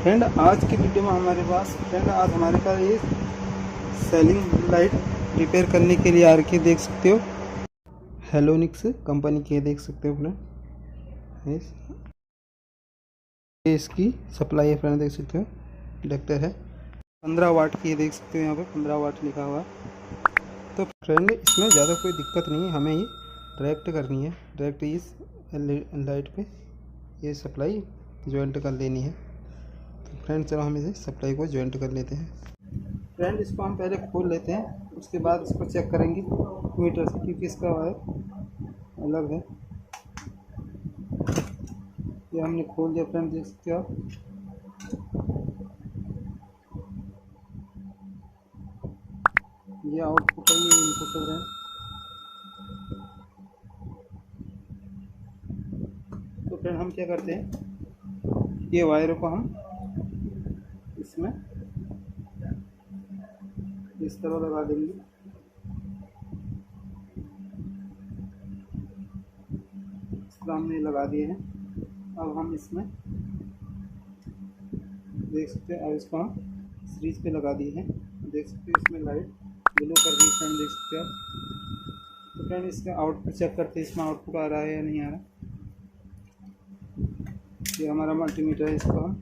Friend आज की video में हमारे पास ये सेलिंग लाइट रिपेयर करने के लिए आ रखी है। देख सकते हो हेलोनिक्स कंपनी की है, देख सकते हो फ्रेंड। ये इसकी सप्लाई है फ्रेंड, देख सकते हो इंडक्टर है 15 वाट की है, देख सकते हो यहाँ पे 15 वाट लिखा हुआ है। तो फ्रेंड इसमें ज़्यादा कोई दिक्कत नहीं है, हमें ये डायरेक्ट करनी है, डायरेक्ट इस लाइट पे ये सप्लाई ज्वाइंट कर लेनी है। तो फ्रेंड चलो हम इसे सप्लाई को ज्वाइंट कर लेते हैं। फ्रेंड इसको हम पहले खोल लेते हैं, उसके बाद इसको चेक करेंगे मीटर से, क्योंकि इसका वायर अलग है। ये हमने खोल दिया फ्रेंड, देख सकते हो आप। ये आउटपुट है, ये इनपुट है फ्रेंड। तो फ्रेंड हम क्या करते हैं, ये वायर को हम इसमें इस तरह लगा देंगे। हमने लगा दिए हैं। अब हम इसमें देख सकते हैं, अब इसको हम सीरीज पे लगा दिए हैं। देख सकते हैं इसमें लाइट ग्लो कर रही है फ्रेंड, देख सकते हो आप। तो फ्रेंड इसका आउटपुट चेक करते हैं, इसमें आउटपुट आ रहा है या नहीं आ रहा। ये हमारा मल्टीमीटर है, इसको हम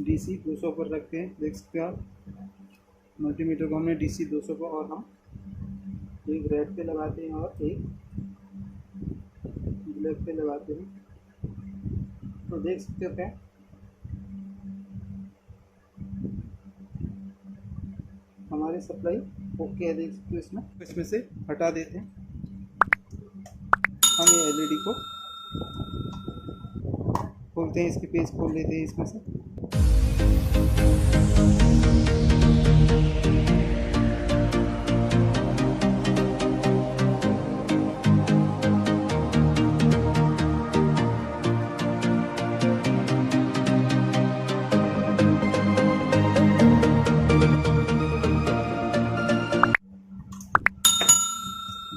DC 200 पर रखते हैं, देख सकते हो आप। मल्टीमीटर को हमने DC 200 पर, और हम एक रेड पे लगाते हैं और एक ब्लैक पे लगाते हैं। तो देख सकते हो क्या हमारी सप्लाई ओके है, देख सकते हो। इसमें से हटा देते हैं हम, ये LED को खोलते हैं, इसके पेज खोल लेते हैं इसमें से।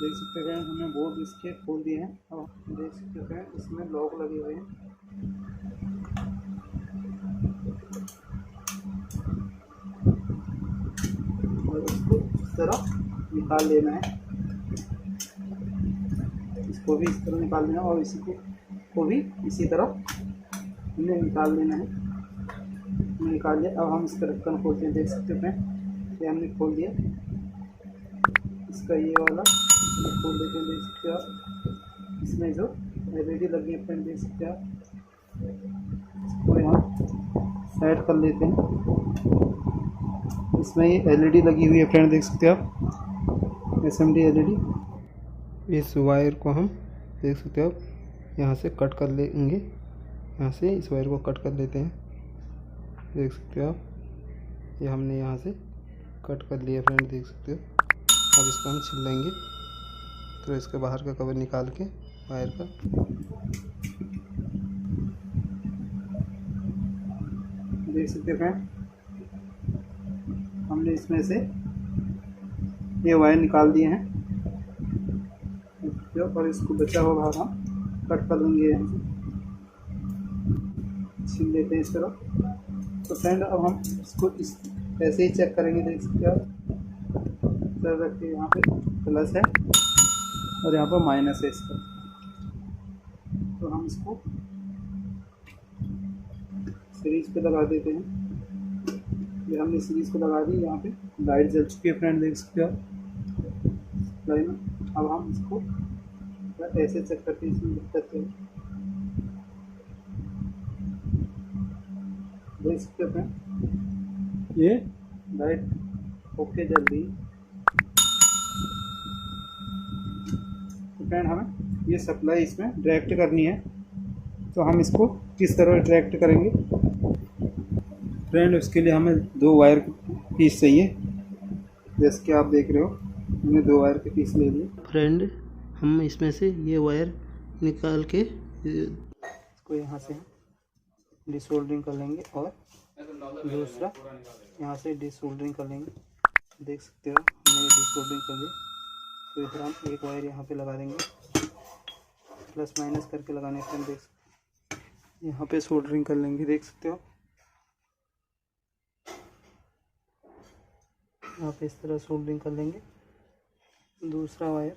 देख सकते हैं हमने बोर्ड इसके खोल दिए हैं। अब देख सकते हैं इसमें लॉक लगे हुए हैं। और इसको इस तरह निकाल लेना है, इसको भी इस तरह निकाल लेना है, और इसी को भी इसी तरह हमने निकाल लेना है। हमने निकाल लिया। अब हम इसका ढक्कन खोलते हैं, देख सकते हैं ये हमने खोल दिया। इसका ये वाला ये खोल देते हैं, देख सकते हो आप। इसमें जो LED लगी है फ्रेंड, देख सकते हो आप। इसको यहाँ साइड कर लेते हैं। इसमें ये LED लगी हुई है फ्रेंड, देख सकते हो आप, SMD LED। इस वायर को हम देख सकते हो आप यहाँ से कट कर लेंगे, यहाँ से इस वायर को कट कर लेते हैं, देख सकते हो आप। ये हमने यहाँ से कट कर लिया फ्रेंड, देख सकते हो। अब इसको हम छिल लेंगे। तो इसके बाहर का कवर निकाल के वायर का देख सकते हैं, हमने इसमें से ये वायर निकाल दिए हैं, और इसको बचा हुआ भाग हम कट कर लेंगे, यहाँ से छील लेते हैं इस तरह। तो फ्रेंड अब हम इसको इस ऐसे ही चेक करेंगे, देख सकते हो आप। सर रखिए, यहाँ पे प्लस है और यहाँ पर माइनस है इसका। तो हम इसको सीरीज पे लगा देते हैं। ये हमने सीरीज पे लगा दी, यहाँ पे लाइट जल चुकी है फ्रेंड, देख सकते हो लाइन। अब हम इसको ऐसे चेक करते हैं, इसमें दिक्कत है, देख सकते हैं ये लाइट ओके जल रही है। तो फ्रेंड हमें ये सप्लाई इसमें डायरेक्ट करनी है। तो हम इसको किस तरह डायरेक्ट करेंगे फ्रेंड, उसके लिए हमें 2 वायर पीस चाहिए, जैसे कि आप देख रहे हो हमने 2 वायर के पीस ले लिए। फ्रेंड हम इसमें से ये वायर निकाल के इसको यहाँ से डिसोल्डरिंग कर लेंगे, और दूसरा यहाँ से डिसोल्डरिंग कर लेंगे। देख सकते हो हमने डिसोल्डरिंग कर ली। तो इधर हम एक वायर यहाँ पे लगा देंगे, प्लस माइनस करके लगाने हैं। देख सकते यहाँ पे सोल्डरिंग कर लेंगे, देख सकते हो यहाँ पे इस तरह सोल्डरिंग कर लेंगे। दूसरा वायर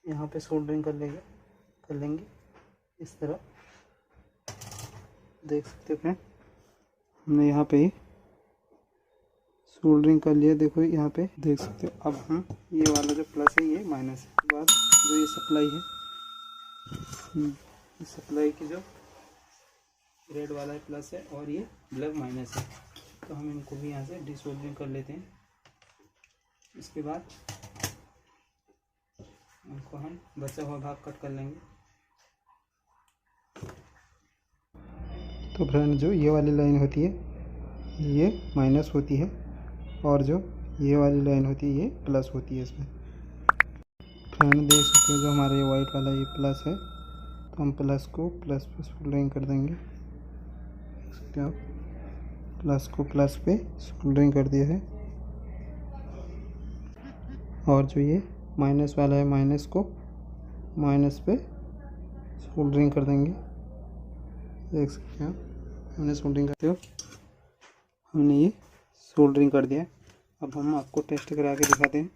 यहाँ पे सोल्डरिंग कर लेंगे इस तरह, देख सकते हो फ्रेंड। हमने यहाँ पे ही सोल्डरिंग कर लिया, देखो यहाँ पे देख सकते हो। अब हम ये वाला जो प्लस है ये माइनस है, बाद जो ये सप्लाई है, सप्लाई की जो रेड वाला है प्लस है और ये ब्लैक माइनस है, तो हम इनको भी यहाँ से डिसोल्डरिंग कर लेते हैं। इसके बाद इनको हम बचा हुआ भाग कट कर लेंगे। तो फ्रेंड जो ये वाली लाइन होती है ये माइनस होती है और जो ये वाली लाइन होती है ये प्लस होती है इसमें। फ्रेंड देख सकते हो जो हमारा ये वाइट वाला ये प्लस है, तो हम प्लस को प्लस पे सोल्डरिंग कर देंगे। देख सकते हो आप, प्लस को प्लस पे सोल्डरिंग कर दिया है। और जो ये माइनस वाला है माइनस को माइनस पे सोल्डरिंग कर देंगे। देख सकते हो हमने सोल्डरिंग करते हो, हमने ये सोल्डरिंग कर दिया। अब हम आपको टेस्ट करा के दिखाते हैं।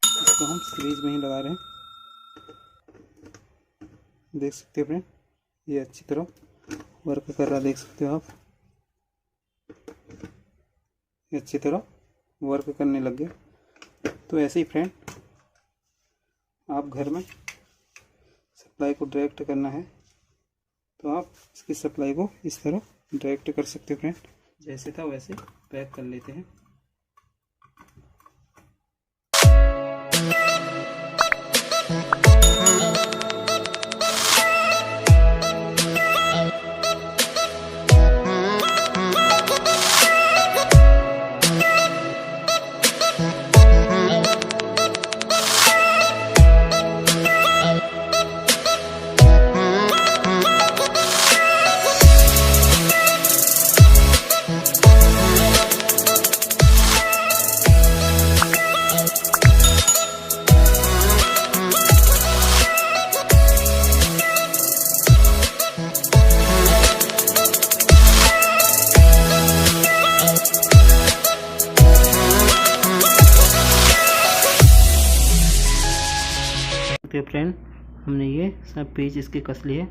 इसको हम सीरीज में ही लगा रहे हैं, देख सकते हो फ्रेंड ये अच्छी तरह वर्क कर रहा, देख सकते हो आप, ये अच्छी तरह वर्क करने लग गया। तो ऐसे ही फ्रेंड आप घर में सप्लाई को डायरेक्ट करना है तो आप इसकी सप्लाई को इस तरह डायरेक्ट कर सकते हो फ्रेंड। जैसे था वैसे पैक कर लेते हैं। तो फ्रेंड हमने ये सब पेज इसके कस लिए।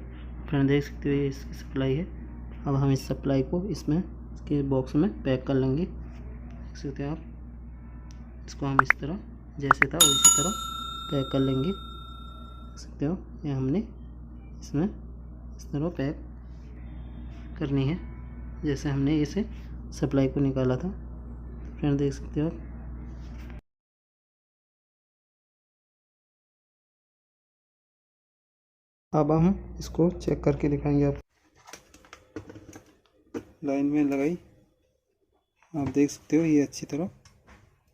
फ्रेंड देख सकते हो ये इसकी सप्लाई है। अब हम इस सप्लाई को इसमें इसके बॉक्स में पैक कर लेंगे। देख सकते हो आप, इसको हम इस तरह जैसे था उसी तरह पैक कर लेंगे। देख सकते हो ये हमने इसमें इस तरह पैक करनी है जैसे हमने इसे सप्लाई को निकाला था। फ्रेंड देख सकते हो आप, अब हम इसको चेक करके दिखाएंगे। आप लाइन में लगाई, आप देख सकते हो ये अच्छी तरह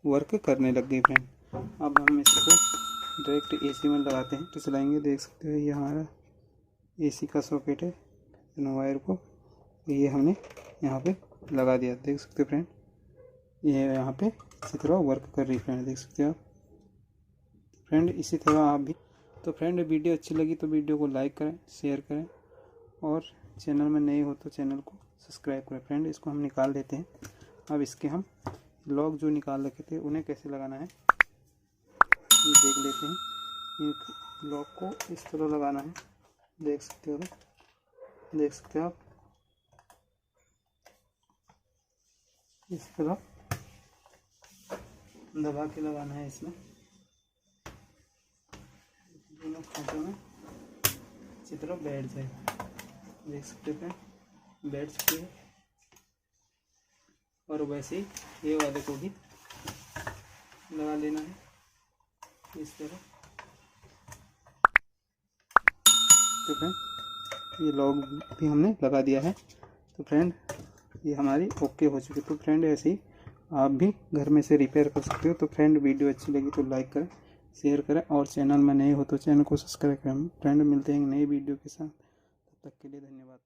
वर्क करने लग गई फ्रेंड। अब हम इसको डायरेक्ट एसी में लगाते हैं तो चलाएंगे। देख सकते हो ये हमारा एसी का सॉकेट है, वायर को ये हमने यहाँ पे लगा दिया। देख सकते हो फ्रेंड ये यहाँ पे इसी तरह वर्क कर रही फ्रेंड, देख सकते हो आप। फ्रेंड इसी तरह आप भी। तो फ्रेंड वीडियो अच्छी लगी तो वीडियो को लाइक करें, शेयर करें और चैनल में नए हो तो चैनल को सब्सक्राइब करें। फ्रेंड इसको हम निकाल देते हैं। अब इसके हम लॉक जो निकाल रखे थे उन्हें कैसे लगाना है ये देख लेते हैं। एक लॉक को इस तरह लगाना है, देख सकते हो आप, इस तरह दबा के लगाना है। इसमें दोनों खांचों में अच्छी तरह बैठ जाए, देख सकते हैं बैठ चुकी है। और वैसे ही ये वाले को भी लगा लेना है इस तरह। तो फ्रेंड ये लॉक भी हमने लगा दिया है। तो फ्रेंड ये हमारी ओके हो चुकी है। तो फ्रेंड ऐसे ही आप भी घर में से रिपेयर कर सकते हो। तो फ्रेंड वीडियो अच्छी लगी तो लाइक करें, शेयर करें और चैनल में नए हो तो चैनल को सब्सक्राइब करें। फ्रेंड मिलते हैं नई वीडियो के साथ, तब तक के लिए धन्यवाद।